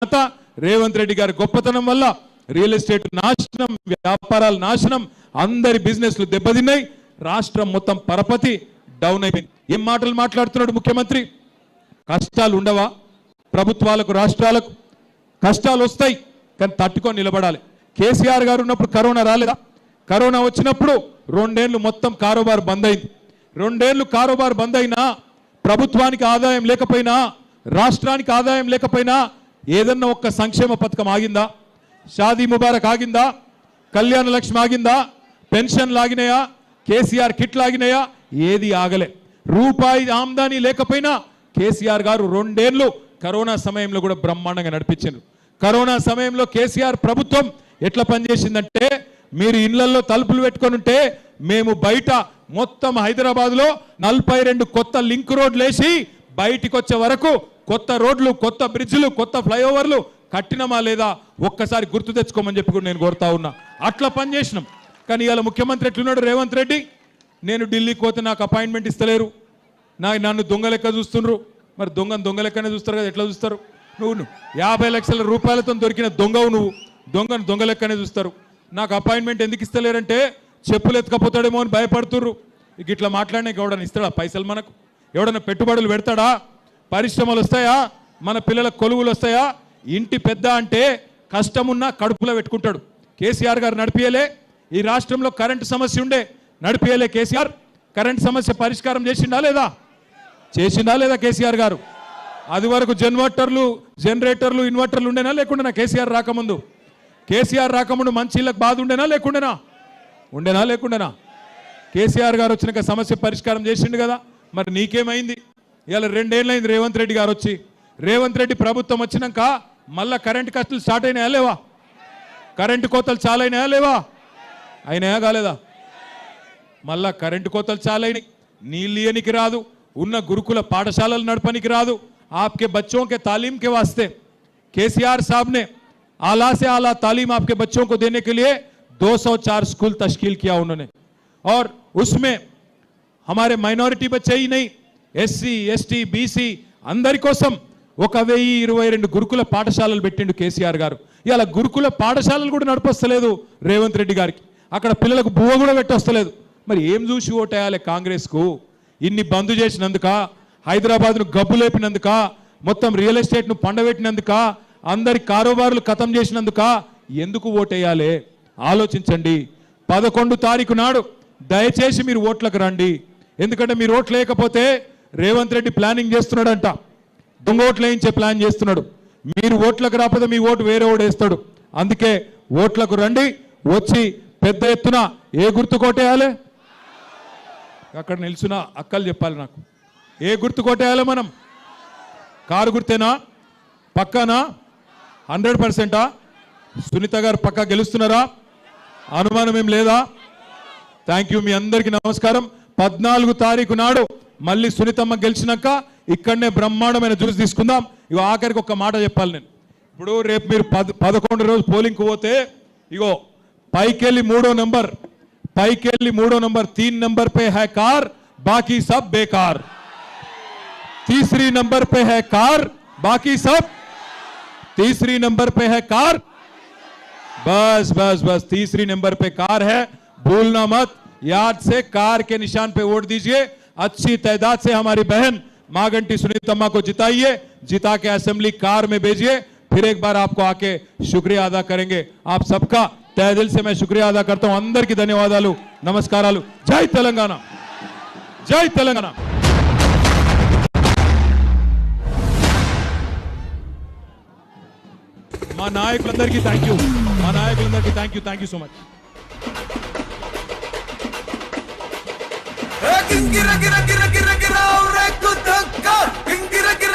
ఘనత రేవంత్ రెడ్డి గారి గొప్పతనం వల్ల రియల్ ఎస్టేట్ నాశనం, వ్యాపారాల నాశనం, అందరి బిజినెస్లు దెబ్బతిన్నాయి, రాష్ట్రం మొత్తం పరపతి డౌన్ అయిపోయింది. ఏం మాటలు మాట్లాడుతున్నాడు ముఖ్యమంత్రి? కష్టాలు ఉండవా? ప్రభుత్వాలకు రాష్ట్రాలకు కష్టాలు వస్తాయి, కానీ తట్టుకొని నిలబడాలి. కేసీఆర్ గారు ఉన్నప్పుడు కరోనా రాలేదా? కరోనా వచ్చినప్పుడు 2 ఏళ్ళు మొత్తం కారోబార్ బంద్ అయింది. 2 ఏళ్ళు కారోబార్ బంద్ అయినా, ప్రభుత్వానికి ఆదాయం లేకపోయినా, రాష్ట్రానికి ఆదాయం లేకపోయినా ఏదన్నా ఒక్క సంక్షేమ పథకం ఆగిందా? షాదీ ముబారక్ ఆగిందా? కళ్యాణ లక్ష్మి ఆగిందా? పెన్షన్లు ఆగినాయా? కేసీఆర్ కిట్లు ఆగినాయా? ఏది ఆగలే. రూపాయి ఆమ్దానీ లేకపోయినా కేసీఆర్ గారు 2 ఏళ్ళు కరోనా సమయంలో కూడా బ్రహ్మాండంగా నడిపించారు. కరోనా సమయంలో కేసీఆర్ ప్రభుత్వం ఎట్లా పనిచేసిందంటే, మీరు ఇళ్లలో తలుపులు పెట్టుకొని ఉంటే మేము బయట మొత్తం హైదరాబాద్లో 42 కొత్త లింక్ రోడ్లు వేసి బయటికి వచ్చే వరకు కొత్త రోడ్లు, కొత్త బ్రిడ్జ్లు, కొత్త ఫ్లైఓవర్లు కట్టినమా లేదా ఒక్కసారి గుర్తు తెచ్చుకోమని చెప్పి కూడా నేను కోరుతా ఉన్నా. అట్లా పనిచేసినాం. కానీ ఇవాళ ముఖ్యమంత్రి ఎట్లున్నాడు రేవంత్ రెడ్డి? నేను ఢిల్లీకి పోతే నాకు అపాయింట్మెంట్ ఇస్తలేరు, నన్ను దొంగ లెక్క చూస్తుండ్రు. మరి దొంగ లెక్కనే చూస్తారు కదా, ఎట్లా చూస్తారు? నువ్వు 50 లక్షల రూపాయలతో దొరికిన దొంగవు, నువ్వు దొంగ లెక్కనే చూస్తారు. నాకు అపాయింట్మెంట్ ఎందుకు ఇస్తలేరంటే చెప్పులు ఎత్తుకపోతాడేమో అని భయపడుతుర్రు. ఇక ఇట్లా మాట్లాడినా ఎవడన్నా ఇస్తాడా పైసలు? మనకు ఎవడన్నా పెట్టుబడులు పెడతాడా? పరిశ్రమలు వస్తాయా? మన పిల్లల కొలువులు వస్తాయా? ఇంటి పెద్ద అంటే కష్టమున్నా కడుపులో పెట్టుకుంటాడు. కేసీఆర్ గారు నడిపియలే. ఈ రాష్ట్రంలో కరెంటు సమస్య ఉండే, నడిపియలే కేసీఆర్. కరెంటు సమస్య పరిష్కారం చేసిండా లేదా కేసీఆర్ గారు? అది వరకు జనరేటర్లు ఇన్వర్టర్లు ఉండేనా లేకుండా? కేసీఆర్ రాకముందు మంచి ఇళ్ళకి బాధ ఉండేనా లేకుండా? కేసీఆర్ గారు వచ్చినాక సమస్య పరిష్కారం చేసిండు కదా. మరి నీకేమైంది? ఇవాళ 2 ఏళ్ళైంది రేవంత్ రెడ్డి గారు వచ్చి. రేవంత్ రెడ్డి ప్రభుత్వం వచ్చినాక మళ్ళా కరెంటు కష్టాలు స్టార్ట్ అయినాయా లేవా? కరెంటు కోతలు చాలా అయినాయా లేవా? అయినాయా కాలేదా? మళ్ళా కరెంటు కోతలు చాలా అయినాయి. నీళ్ళు ఇయ్యనికి రాదు, ఉన్న గురుకుల పాఠశాలలు నడపనికి రాదు. आपके बच्चों के तालीम के वास्ते केसीआर साहब ने आला से आला तालीम आपके बच्चों को देने के लिए 204 स्कूल तश्कील किया उन्होंने. और उसमें हमारे माइनॉरिटी बच्चे ही नहीं, एससी एसटी बीसी अंदरी कोसम 1022 గురుకుల పాఠశాలలు పెట్టిండు కేసీఆర్ గారు. ఇవాళ గురుకుల పాఠశాలలు కూడా నడిపొస్తలేదు రేవంత్ రెడ్డి గారికి. అక్కడ పిల్లలకు బువ్వ కూడా పెట్టొస్తలేదు. మరి ఏం చూసి ఓటేయాలి కాంగ్రెస్కు? ఇన్ని బంద్ చేసినందుక, హైదరాబాద్ను గబ్బు లేపినందుక, మొత్తం రియల్ ఎస్టేట్ను పండబెట్టినందుక, అందరి కారోబార్లు ఖతం చేసినందుక ఎందుకు ఓటేయాలి? ఆలోచించండి. 11 తారీఖు నాడు దయచేసి మీరు ఓట్లకు రండి. ఎందుకంటే మీరు ఓట్లు లేకపోతే రేవంత్ రెడ్డి ప్లానింగ్ చేస్తున్నాడంట, దొంగ ఓట్లు వేయించే ప్లాన్ చేస్తున్నాడు. మీరు ఓట్లకు రాకపోతే మీ ఓటు వేరే ఓటు వేస్తాడు. అందుకే ఓట్లకు రండి. వచ్చి పెద్ద ఎత్తున ఏ గుర్తు కొట్టేయాలి? అక్కడ నిల్చున్న అక్కలు చెప్పాలి నాకు. ఏ గుర్తు కొట్టేయాలి మనం? కారు గుర్తేనా? పక్కానా? 100%? సునీత గారు పక్కా గెలుస్తున్నారా? అనుమానం ఏం లేదా? Thank you. మీ అందరికీ నమస్కారం. 14 తారీఖు నాడు మళ్ళీ సునీతమ్మ గెలిచినాక ఇక్కడనే బ్రహ్మాండమైన జ్యూస్ తీసుకుందాం. ఇగో ఆఖరికి ఒక మాట చెప్పాలి నేను. ఇప్పుడు రేపు మీరు 11 రోజు పోలింగ్కి పోతే ఇగో పైకెళ్ళి 3వ నెంబర్ 3 नंबर पे है कार, बाकी सब बेकार. 3 नंबर पे है कार, बाकी सब 3 नंबर पे है कार. बस 3 नंबर पे कार है, भूलना मत. याद से कार के निशान पे वोट दीजिए. अच्छी तादाद से हमारी बहन मागंटी सुनीतम्मा को जिताइए. जिता के असेंबली कार में भेजिए. फिर एक बार आपको आके शुक्रिया अदा करेंगे. आप सबका तहे दिल से मैं शुक्रिया अदा करता हूं. अंदर की धन्यवादालु, नमस्कारालु. जय तेलंगाना, जय तेलंगाना. మా నాయకులందరికీ thank you. Thank you so much. గిర గిర గిర గిర గిర గిర ఔరే కుదక్క గిర గిర